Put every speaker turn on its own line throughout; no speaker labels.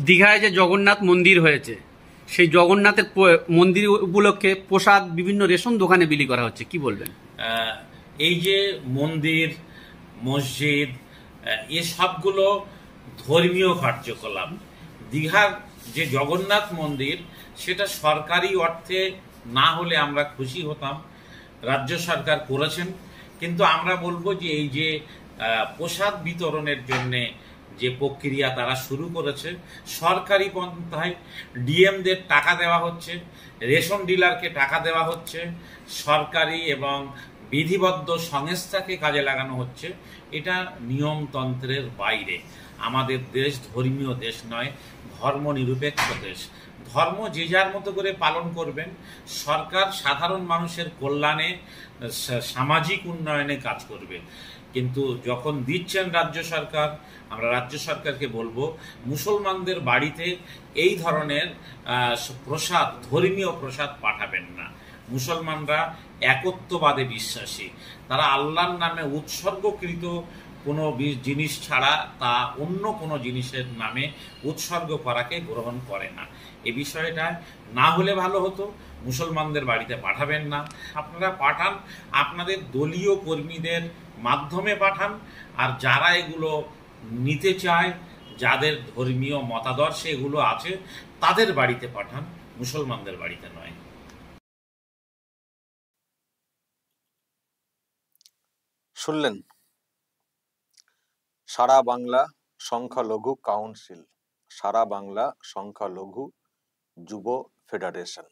দীঘায় যে জগন্নাথ মন্দির হয়েছে, সেই জগন্নাথের মন্দির উপলক্ষে প্রসাদ বিভিন্ন রেশন দোকানে বিলি করা হচ্ছে, কি বলবেন?
এই যে মন্দির, মসজিদ, এসবগুলো ধর্মীয় কার্যকলাপ। দীঘার যে জগন্নাথ মন্দির, সেটা সরকারি অর্থে না হলে আমরা খুশি হতাম। রাজ্য সরকার করেছেন, কিন্তু আমরা বলবো যে এই যে প্রসাদ বিতরণের জন্যে যে প্রক্রিয়া তারা শুরু করেছে, সরকারি পন্থায় ডিএমদের টাকা দেওয়া হচ্ছে, রেশন ডিলারকে টাকা দেওয়া হচ্ছে, সরকারি এবং বিধিবদ্ধ সংস্থাকে কাজে লাগানো হচ্ছে। এটা নিয়মতন্ত্রের বাইরে। আমাদের দেশ ধর্মীয় দেশ নয়, ধর্মনিরপেক্ষ দেশ। ধর্ম যে যার মতো করে পালন করবেন। সরকার সাধারণ মানুষের কল্যাণে, সামাজিক উন্নয়নে কাজ করবে। কিন্তু যখন দিচ্ছেন রাজ্য সরকার, আমরা রাজ্য সরকারকে বলবো মুসলমানদের বাড়িতে এই ধরনের প্রসাদ, ধর্মীয় প্রসাদ পাঠাবেন না। মুসলমানরা একত্ববাদে বিশ্বাসী। তারা আল্লাহর নামে উৎসর্গকৃত কোনো জিনিস ছাড়া তা অন্য কোনো জিনিসের নামে উৎসর্গ করাকে গ্রহণ করে না। এ বিষয়টা না হলে ভালো হতো। মুসলমানদের বাড়িতে পাঠাবেন না। আপনারা পাঠান, আপনাদের দলীয় কর্মীদের মাধ্যমে পাঠান। আর যারা এগুলো নিতে চায়, যাদের ধর্মীয় মতাদর্শে এগুলো আছে, তাদের বাড়িতে পাঠান, মুসলমানদের বাড়িতে নয়।
শুনলেন সারা বাংলা সংখ্যালঘু কাউন্সিল, সারা বাংলা সংখ্যালঘু যুব ফেডারেশন,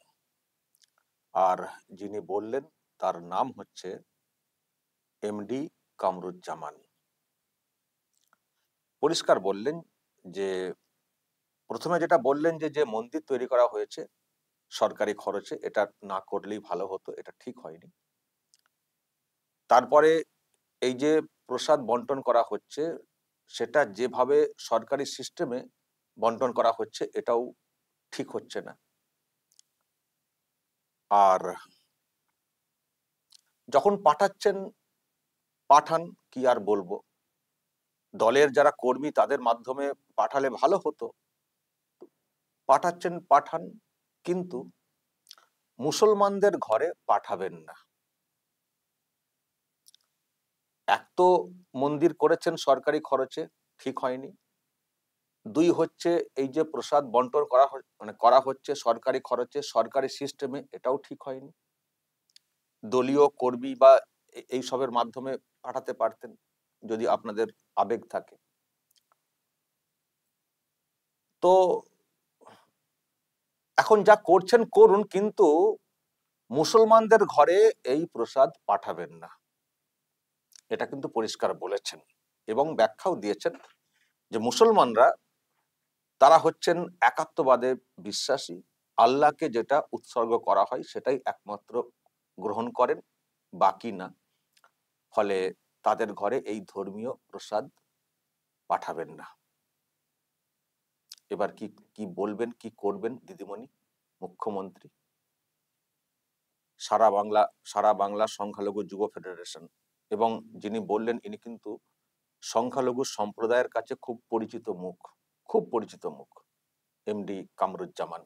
আর যিনি বললেন তার নাম হচ্ছে এমডি কামরুজ্জামান। পরিষ্কার বললেন যে, প্রথমে যেটা বললেন যে মন্দির তৈরি করা হয়েছে সরকারি খরচে, এটা না করলেই ভালো হতো, এটা ঠিক হয়নি। তারপরে এই যে প্রসাদ বন্টন করা হচ্ছে, সেটা যেভাবে সরকারি সিস্টেমে বন্টন করা হচ্ছে, এটাও ঠিক হচ্ছে না। আর যখন পাঠাচ্ছেন পাঠান, কি আর বলবো, দলের যারা কর্মী তাদের মাধ্যমে পাঠালে ভালো হতো। পাঠাচ্ছেন পাঠান, কিন্তু মুসলমানদের ঘরে পাঠাবেন না। এক তো মন্দির করেছেন সরকারি খরচে, ঠিক হয়নি। দুই হচ্ছে এই যে প্রসাদ বন্টন করা হচ্ছে সরকারি খরচে, সরকারি সিস্টেমে, এটাও ঠিক হয়নি। দলীয় কর্মী বা এই সবের মাধ্যমে পাঠাতে পারতেন যদি আপনাদের আবেগ থাকে। তো এখন যা করছেন করুন, কিন্তু মুসলমানদের ঘরে এই প্রসাদ পাঠাবেন না, এটা কিন্তু পরিষ্কার বলেছেন এবং ব্যাখ্যাও দিয়েছেন যে মুসলমানরা তারা হচ্ছেন একাত্মবাদে বিশ্বাসী। আল্লাহকে যেটা উৎসর্গ করা হয় সেটাই একমাত্র গ্রহণ করেন, বাকি না। ফলে তাদের ঘরে এই ধর্মীয় প্রসাদ পাঠাবেন না। এবার কি বলবেন, কি করবেন দিদিমণি, মুখ্যমন্ত্রী? সারা বাংলা সংখ্যালঘু যুব ফেডারেশন, এবং যিনি বললেন ইনি কিন্তু সংখ্যালঘু সম্প্রদায়ের কাছে খুব পরিচিত মুখ, এমডি কামরুজ্জামান।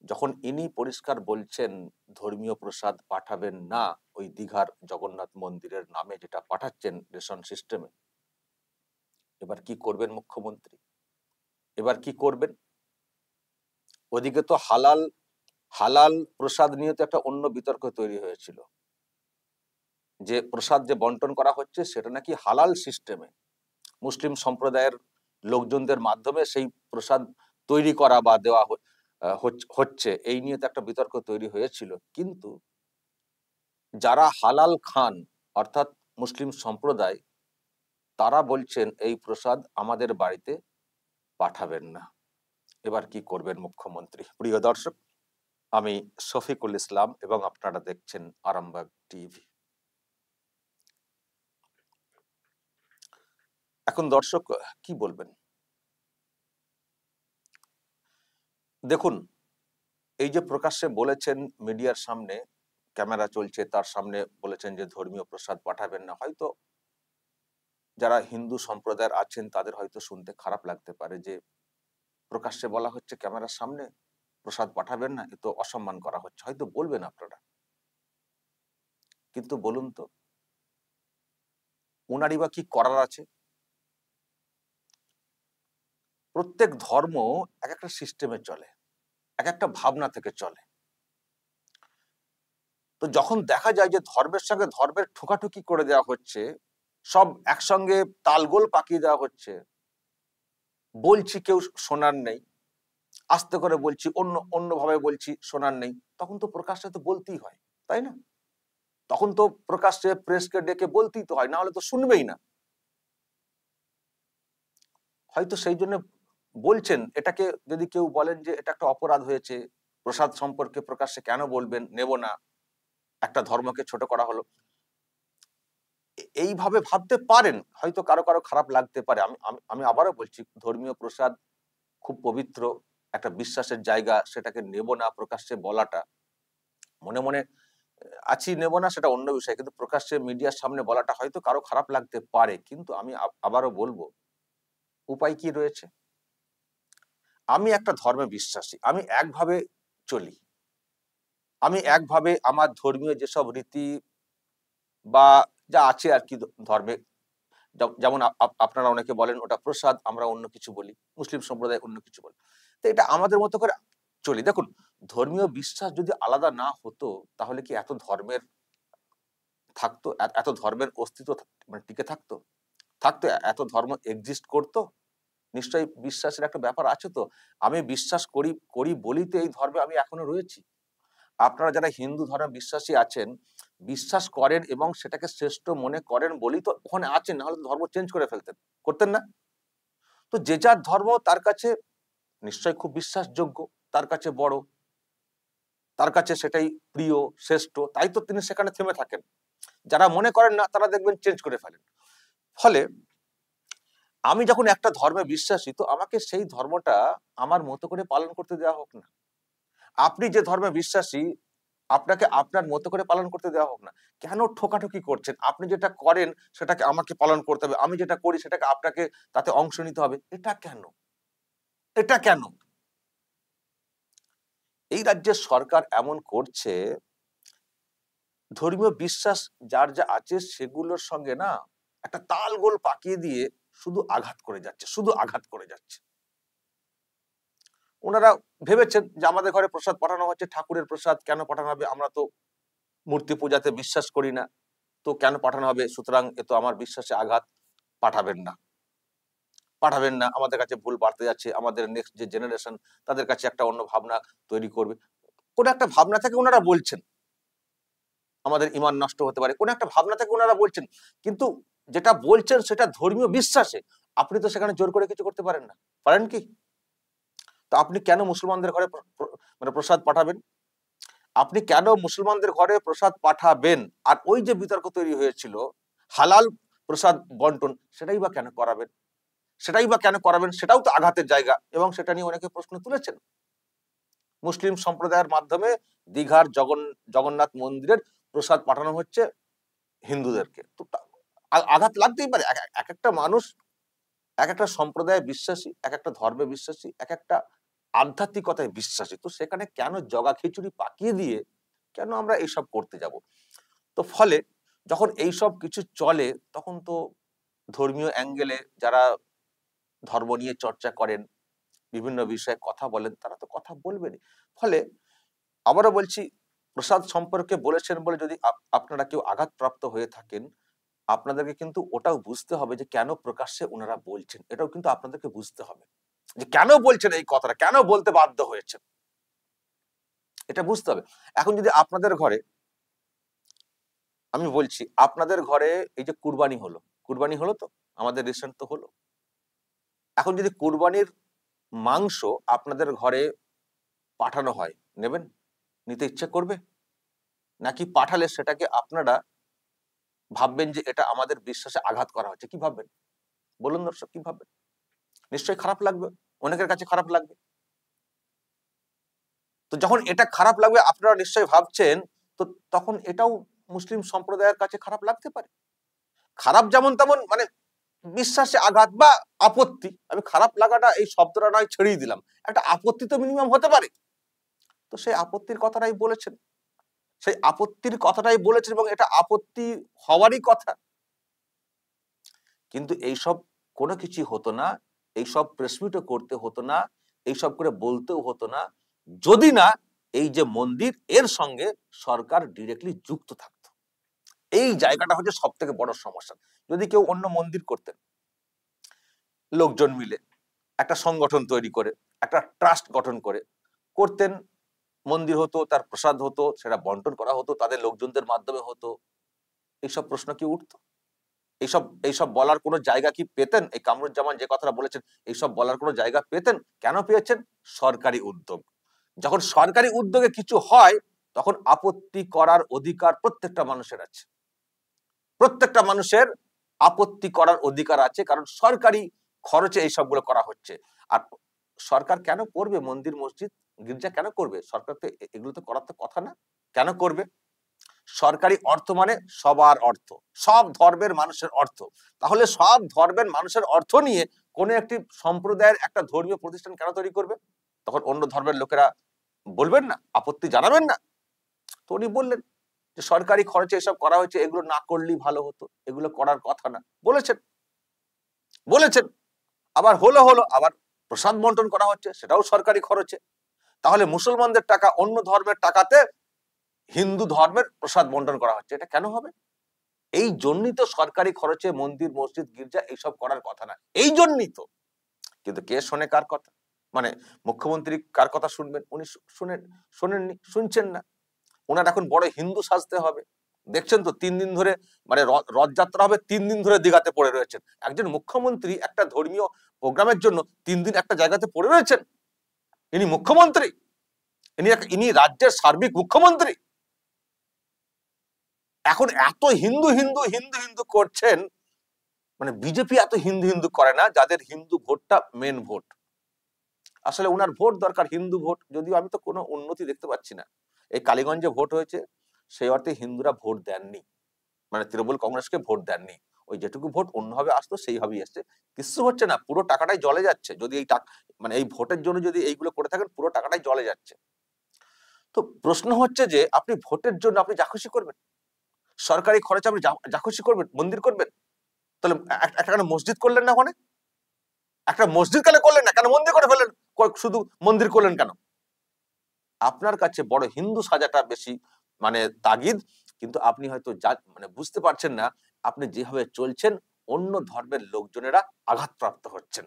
যখন ইনি পরিষ্কার বলছেন ধর্মীয় প্রসাদ পাঠাবেন না, ওই দীঘার জগন্নাথ মন্দিরের নামে যেটা পাঠাচ্ছেন রেশন সিস্টেমে, এবার কি করবেন মুখ্যমন্ত্রী? এবার কি করবেন? ওদিকে তো হালাল প্রসাদ নিয়ে তো একটা অন্য বিতর্ক তৈরি হয়েছিল, যে প্রসাদ যে বন্টন করা হচ্ছে সেটা নাকি হালাল সিস্টেমে, মুসলিম সম্প্রদায়ের লোকজনদের মাধ্যমে সেই প্রসাদ তৈরি করা বা দেওয়া হচ্ছে, এই নিয়ে তো একটা বিতর্ক তৈরি হয়েছিল। কিন্তু যারা হালাল খান, অর্থাৎ মুসলিম সম্প্রদায়, তারা বলছেন এই প্রসাদ আমাদের বাড়িতে পাঠাবেন না। এবার কি করবেন মুখ্যমন্ত্রী? প্রিয় দর্শক, আমি শফিকুল ইসলাম এবং আপনারা দেখছেন আরামবাগ টিভি। এখন দর্শক কি বলবেন? দেখুন, এই যে প্রকাশ্যে বলেছেন, মিডিয়ার সামনে ক্যামেরা চলছে, তার সামনে বলেছেন যে ধর্মীয় প্রসাদ পাঠাবেন না, হয়তো যারা হিন্দু সম্প্রদায়ের আছেন তাদের হয়তো শুনতে খারাপ লাগতে পারে যে প্রকাশ্যে বলা হচ্ছে ক্যামেরার সামনে প্রসাদ পাঠাবেন না, এ তো অসম্মান করা হচ্ছে, হয়তো বলবেন আপনারা। কিন্তু বলুন তো, ওনারই বা কি করার আছে? প্রত্যেক ধর্ম এক একটা সিস্টেমে চলে, এক একটা ভাবনা থেকে চলে। তো যখন দেখা যায় যে ধর্মের সঙ্গে ধর্মের ঠোকাঠুকি করে দেওয়া হচ্ছে, সব একসঙ্গে তালগোল পাকিয়ে দেওয়া হচ্ছে, বলছি কেউ শোনার নেই, আস্তে করে বলছি, অন্যভাবে বলছি, শোনার নেই, তখন তো প্রকাশ্যে তো বলতেই হয়, তাই না? তখন তো প্রকাশ্যে প্রেসকে ডেকে বলতেই তো হয়, না হলে তো শুনবেই না। হয়তো সেই জন্য বলছেন। এটাকে যদি কেউ বলেন যে এটা একটা অপরাধ হয়েছে, প্রসাদ সম্পর্কে প্রকাশ্যে কেন বলবেন, নেব না, একটা ধর্মকে ছোট করা হলো, এইভাবে ভাবতে পারেন। হয়তো কারো কারো খারাপ লাগতে পারে। আমি আমি আমি আবারও বলছি, ধর্মীয় প্রসাদ খুব পবিত্র একটা বিশ্বাসের জায়গা, সেটাকে নেব না প্রকাশ্যে বলাটা, মনে মনে আছি নেব না সেটা অন্য বিষয়, কিন্তু প্রকাশ্যে মিডিয়ার সামনে বলাটা হয়তো কারো খারাপ লাগতে পারে। কিন্তু আমি আবারও বলবো, উপায় কি রয়েছে? আমি একটা ধর্মে বিশ্বাসী, আমি একভাবে চলি, আমি একভাবে আমার ধর্মীয় যেসব রীতি বা যা আছে আর কি ধর্মে, যেমন আপনারা অনেকে বলেন ওটা প্রসাদ, আমরা অন্য কিছু বলি, মুসলিম সম্প্রদায় অন্য কিছু বলে, তো এটা আমাদের মতো করে চলি। দেখুন, ধর্মীয় বিশ্বাস যদি আলাদা না হতো তাহলে কি এত ধর্মের থাকতো, এত ধর্মের অস্তিত্ব মানে টিকে থাকতো? থাকতো? এত ধর্ম এক্সিস্ট করতো? নিশ্চয়ই বিশ্বাসের একটা ব্যাপার আছে। তো আমি বিশ্বাস করি করি বলি তো এই ধর্মে আমি এখনো রয়েছি। আপনারা যারা হিন্দু ধর্মে বিশ্বাসী আছেন, বিশ্বাস করেন এবং সেটাকে শ্রেষ্ঠ মনে করেন বলি তো ওখানে আছেন, নাহলে তো ধর্ম চেঞ্জ করে ফেলতেন, করতেন না? তো যে যার ধর্ম তার কাছে নিশ্চয়ই খুব বিশ্বাসযোগ্য, তার কাছে বড়, তার কাছে সেটাই প্রিয়, শ্রেষ্ঠ, তাই তো তিনি সেখানে থেমে থাকেন। যারা মনে করেন না তারা দেখবেন চেঞ্জ করে ফেলেন। ফলে আমি যখন একটা ধর্মে বিশ্বাসী, তো আমাকে সেই ধর্মটা আমার মতো করে পালন করতে দেওয়া হোক না। আপনি যে ধর্মে বিশ্বাসী, আপনাকে আপনার মতো করে পালন করতে দেওয়া হোক না। কেন ঠোকাঠুকি করছেন? আপনি যেটা করেন সেটাকে আমাকে পালন করতে হবে, আমি যেটা করি সেটাকে আপনাকে তাতে অংশ নিতে হবে, এটা কেন? এটা কেন? এই রাজ্যের সরকার এমন করছে, ধর্মীয় বিশ্বাস যার যা আছে সেগুলোর সঙ্গে না একটা তালগোল পাকিয়ে দিয়ে শুধু আঘাত করে যাচ্ছে, শুধু আঘাত করে যাচ্ছে। ওনারা ভেবেছেন যে আমাদের ঘরে প্রসাদ পাঠানো হচ্ছে, ঠাকুরের প্রসাদ কেন পাঠানো হবে? আমরা তো মূর্তি পূজাতে বিশ্বাস করি না, তো কেন পাঠানো হবে? সুতরাং এ তো আমার বিশ্বাসে আঘাত, পাঠাবেন না, পাঠাবেন না, আমাদের কাছে ভুল বাড়তে যাচ্ছে, আমাদের নেক্সট যে জেনারেশন তাদের কাছে একটা অন্য ভাবনা তৈরি করবে, কোন একটা ভাবনা থেকে ওনারা বলছেন আমাদের ঈমান নষ্ট হতে পারে, কোন একটা ভাবনা থেকে ওনারা বলছেন। কিন্তু যেটা বলছেন সেটা ধর্মীয় বিশ্বাসে, আপনি তো সেখানে জোর করে কিছু করতে পারেন না, পারেন কি? তো আপনি কেন মুসলমানদের ঘরে মানে প্রসাদ পাঠাবেন? আপনি কেন মুসলমানদের ঘরে প্রসাদ পাঠাবেন? আর ওই যে বিতর্ক তৈরি হয়েছিল হালাল প্রসাদ বন্টন, সেটাই বা কেন করাবেন? সেটাই বা কেন করাবেন? সেটাও তো আঘাতের জায়গা, এবং সেটা নিয়ে অনেকে প্রশ্ন তুলেছেন। মুসলিম সম্প্রদায়ের মাধ্যমে দীঘার জগন্নাথ মন্দিরের প্রসাদ পাঠানো হচ্ছে হিন্দুদেরকে, তো আঘাত লাগতেই পারে। এক একটা মানুষ, এক একটা সম্প্রদায়ে বিশ্বাসী, এক একটা ধর্মে বিশ্বাসী, এক একটা আধ্যাত্মিকতায় বিশ্বাসী, তো সেখানে কেন জগা খিচুড়ি পাকিয়ে দিয়ে কেন আমরা এইসব করতে যাব? তো ফলে যখন এইসব কিছু চলে, তখন তো ধর্মীয় অ্যাঙ্গেলে যারা ধর্ম নিয়ে চর্চা করেন, বিভিন্ন বিষয়ে কথা বলেন, তারা তো কথা বলবেনই। ফলে আবারও বলছি, প্রসাদ সম্পর্কে বলেছেন বলে যদি আপনারা কেউ আঘাতপ্রাপ্ত হয়ে থাকেন, আপনাদেরকে কিন্তু ওটাও বুঝতে হবে যে কেন প্রকাশ্যে ওনারা বলছেন, এটাও কিন্তু আপনাদেরকে বুঝতে হবে যে কেন বলছেন এই কথাটা, কেন বলতে বাধ্য হয়েছেন, এটা বুঝতে হবে। এখন যদি আপনাদের ঘরে, আমি বলছি আপনাদের ঘরে এই যে কুরবানি হলো তো, আমাদের রিসেন্ট তো হলো, এখন যদি কুরবানির মাংস আপনাদের ঘরে পাঠানো হয়, নেবেন? নিতে ইচ্ছে করবে? নাকি পাঠালে সেটাকে আপনারা ভাববেন যে এটা আমাদের বিশ্বাসে আঘাত করা হচ্ছে? কি ভাববেন বলুন দর্শক, কি ভাববেন? নিশ্চয়ই খারাপ লাগবে, অনেকের কাছে খারাপ লাগবে। তো যখন এটা খারাপ লাগবে আপনারা নিশ্চয়ই ভাবছেন, তো তখন এটাও মুসলিম সম্প্রদায়ের কাছে খারাপ লাগতে পারে। খারাপ যেমন তেমন, মানে বিশ্বাসে আঘাত বা আপত্তি, আমি খারাপ লাগাটা এই শব্দটা নয় ছেড়েই দিলাম, একটা আপত্তি তো মিনিমাম হতে পারে। তো সেই আপত্তির কথাটাই বলেছেন, সেই আপত্তির কথাটাই বলেছেন এবং এটা আপত্তি হওয়ারই কথা। কিন্তু এইসব কোনো কিছু হতো না, এইসব প্রেসমিটও করতে হতো না, এইসব করে বলতেও হতো না, যদি না এই যে মন্দির এর সঙ্গে সরকার ডিরেক্টলি যুক্ত থাকতো। এই জায়গাটা হচ্ছে সব থেকে বড় সমস্যা। যদি কেউ অন্য মন্দির করতেন, লোকজন মিলে একটা সংগঠন তৈরি করে, একটা ট্রাস্ট গঠন করে করতেন, মন্দির হতো, তার প্রসাদ হতো, সেটা বন্টন করা হতো, তাদের লোকজনদের মাধ্যমে হতো, এইসব প্রশ্ন কি উঠতো? এইসব এইসব বলার কোনো জায়গা কি পেতেন? এই কামরুজ্জামান যে কথাটা বলেছেন, এইসব বলার কোনো জায়গা পেতেন? কেন পেয়েছেন? সরকারি উদ্যোগ। যখন সরকারি উদ্যোগে কিছু হয় তখন আপত্তি করার অধিকার প্রত্যেকটা মানুষের আছে, প্রত্যেকটা মানুষের আপত্তি করার অধিকার আছে, কারণ সরকারি খরচে এই সবগুলো করা হচ্ছে। আর সরকার কেন করবে মন্দির মসজিদ গির্জা, কেন করবে? সরকার তো এগুলো তো করার তো কথা না, কেন করবে? সরকারি অর্থ মানে সবার অর্থ, সব ধর্মের মানুষের অর্থ। তাহলে সব ধর্মের মানুষের অর্থ নিয়ে কোন একটি সম্প্রদায়ের একটা ধর্মীয় প্রতিষ্ঠান কেন তৈরি করবে? তখন অন্য ধর্মের লোকেরা বলবেন না, আপত্তি জানাবেন না? তো উনি বললেন যে সরকারি খরচে এসব করা হয়েছে, এগুলো না করলেই ভালো হতো, এগুলো করার কথা না, বলেছেন বলেছেন। আবার হলো আবার প্রসাদ বন্টন করা হচ্ছে, সেটাও সরকারি খরচে। তাহলে মুসলমানদের টাকা অন্য ধর্মের টাকাতে হিন্দু ধর্মের প্রসাদ বন্টন করা হচ্ছে, এটা কেন হবে? এই জন্যই তো সরকারি খরচে মন্দির মসজিদ গির্জা এইসব করার কথা না, এই জন্যই তো। কিন্তু কে শোনে কার কথা? মানে মুখ্যমন্ত্রী কার কথা শুনবেন? উনি শোনেননি, শুনছেন না। ওনার এখন বড় হিন্দু সাজতে হবে। দেখছেন তো 3 দিন ধরে, মানে রথযাত্রা হবে, 3 দিন ধরে দিঘাতে পড়ে রয়েছেন। একজন মুখ্যমন্ত্রী একটা ধর্মীয় প্রোগ্রামের জন্য 3 দিন একটা জায়গাতে পড়ে রয়েছেন? ইনি মুখ্যমন্ত্রী, ইনি রাজ্যের সার্বিক মুখ্যমন্ত্রী। এখন এত হিন্দু হিন্দু হিন্দু হিন্দু করছেন, মানে বিজেপি এত হিন্দু হিন্দু করে না, যাদের হিন্দু ভোটটা মেন ভোট। আসলে ওনার ভোট দরকার, হিন্দু ভোট। যদিও আমি তো কোনো উন্নতি দেখতে পাচ্ছি না। এই কালীগঞ্জে ভোট হয়েছে, সেই অর্থে হিন্দুরা ভোট দেননি, মানে তৃণমূল কংগ্রেসকে ভোট দেননি। ওই যেটুকু ভোট অন্যভাবে আসতো সেইভাবেই আসছে, কিছু হচ্ছে না, পুরো টাকাটাই জলে যাচ্ছে। যদি এই মানে এই ভোটের জন্য যদি এইগুলো করে থাকেন, পুরো টাকাটাই জলে যাচ্ছে। তো প্রশ্ন হচ্ছে যে আপনি ভোটের জন্য আপনি যা খুশি করবেন, সরকারি খরচে আপনি যা খুশি করবেন, মন্দির করবেন। তাহলে একটা মসজিদ করলেন না? ওখানে একটা মসজিদ কেন করলেন না? কেন মন্দির করে ফেললেন? শুধু মন্দির করলেন কেন? আপনার কাছে বড় হিন্দু সাজাটা বেশি মানে তাগিদ, কিন্তু আপনি হয়তো মানে বুঝতে পারছেন না, আপনি যেভাবে চলছেন অন্য ধর্মের লোকজনেরা আঘাতপ্রাপ্ত হচ্ছেন।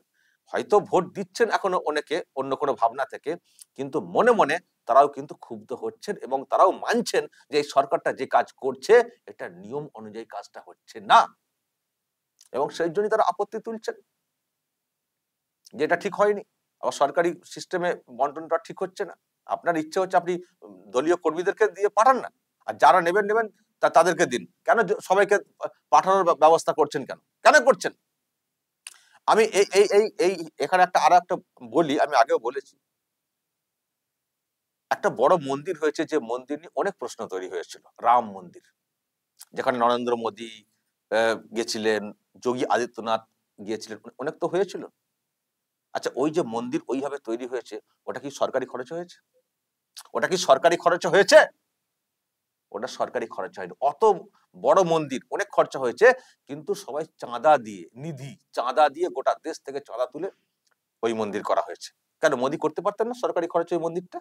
হয়তো ভোট দিচ্ছেন এখনো অনেকে অন্য কোনো ভাবনা থেকে, কিন্তু মনে মনে তারাও কিন্তু ক্ষুব্ধ হচ্ছেন এবং তারাও মানছেন যে এই সরকারটা যে কাজ করছে এটা নিয়ম অনুযায়ী কাজটা হচ্ছে না, এবং সেই জন্যই তারা আপত্তি তুলছেন যে এটা ঠিক হয়নি। আবার সরকারি সিস্টেমে বন্টনটা ঠিক হচ্ছে না। আপনার ইচ্ছে হচ্ছে আপনি দলীয় কর্মীদেরকে দিয়ে পাঠান না, আর যারা নেবেন তাদেরকে দিন। কেন সবাইকে পাঠানোর ব্যবস্থা করছেন? কেন কেন করছেন? আমি এই এই এই এই এখানে আরো একটা বলি, আমি আগেও বলেছি, একটা বড় মন্দির হয়েছে, যে মন্দির নিয়ে অনেক প্রশ্ন তৈরি হয়েছিল, রাম মন্দির, যেখানে নরেন্দ্র মোদী গেছিলেন, যোগী আদিত্যনাথ গিয়েছিলেন, অনেক তো হয়েছিল। আচ্ছা, ওই যে মন্দির ওইভাবে তৈরি হয়েছে, ওটা কি সরকারি খরচে হয়েছে? ওটা কি সরকারি খরচে হয়েছে? ওটা সরকারি খরচা হয়নি। অত বড় মন্দির, অনেক খরচা হয়েছে, কিন্তু সবাই চাঁদা দিয়ে, চাঁদা দিয়ে, গোটা দেশ থেকে চাঁদা তুলে ওই মন্দির করা হয়েছে। কেন মোদী করতে পারতেন না সরকারি খরচে ওই মন্দিরটা?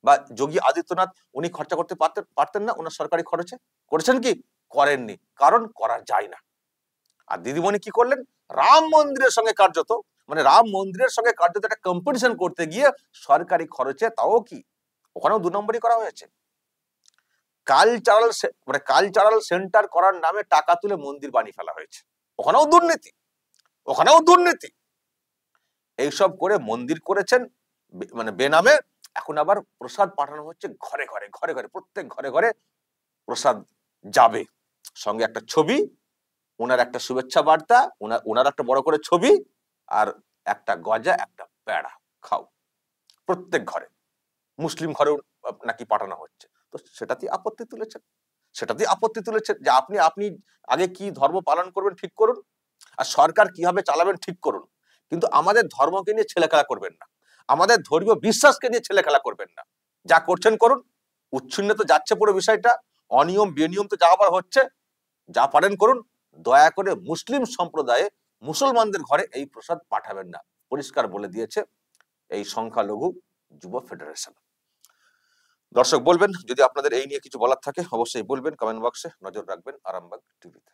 বা যোগী আদিত্যনাথ উনি খরচা করতে পারতেন না ওনার সরকারি খরচে? করেছেন কি? করেননি, কারণ করা যায় না। আর দিদিমণি কি করলেন? রাম মন্দিরের সঙ্গে কার্যত একটা কম্পিটিশন করতে গিয়ে সরকারি খরচে, তাও কি ওখানেও 2 নম্বরই করা হয়েছে। কালচারাল সেন্টার করার নামে টাকা তুলে মন্দির বানিয়ে ফেলা হয়েছে, ওখানেও দুর্নীতি। এইসব করে মন্দির করেছেন মানে বেনামে। এখন আবার প্রসাদ পাঠানো হচ্ছে ঘরে ঘরে, প্রত্যেক ঘরে ঘরে প্রসাদ যাবে, সঙ্গে একটা ছবি, ওনার একটা শুভেচ্ছা বার্তা, ওনার একটা বড় করে ছবি, আর একটা গজা, একটা পেড়া খাও, প্রত্যেক ঘরে। মুসলিম ঘরেও নাকি পাঠানো হচ্ছে। তো সেটাতেই আপত্তি তুলেছেন যে আপনি আগে কি ধর্ম পালন করবেন ঠিক করুন, আর সরকার কিভাবে চালাবেন ঠিক করুন, কিন্তু আমাদের ধর্মকে নিয়ে ছেলেখেলা করবেন না, আমাদের ধর্মীয় বিশ্বাসকে নিয়ে ছেলেখেলা করবেন না। যা করছেন করুন, উচ্ছন্নে তো যাচ্ছে পুরো বিষয়টা, অনিয়ম বেনিয়ম তো যা আবার হচ্ছে, যা পারেন করুন। দয়া করে মুসলিম সম্প্রদায়ে মুসলমানদের ঘরে এই প্রসাদ পাঠাবেন না, পরিষ্কার বলে দিয়েছে এই সংখ্যালঘু যুব ফেডারেশন। দর্শক বলবেন, যদি আপনাদের এই নিয়ে কিছু বলার থাকে অবশ্যই বলবেন কমেন্ট বক্সে। নজর রাখবেন আরামবাগ টিভিতে।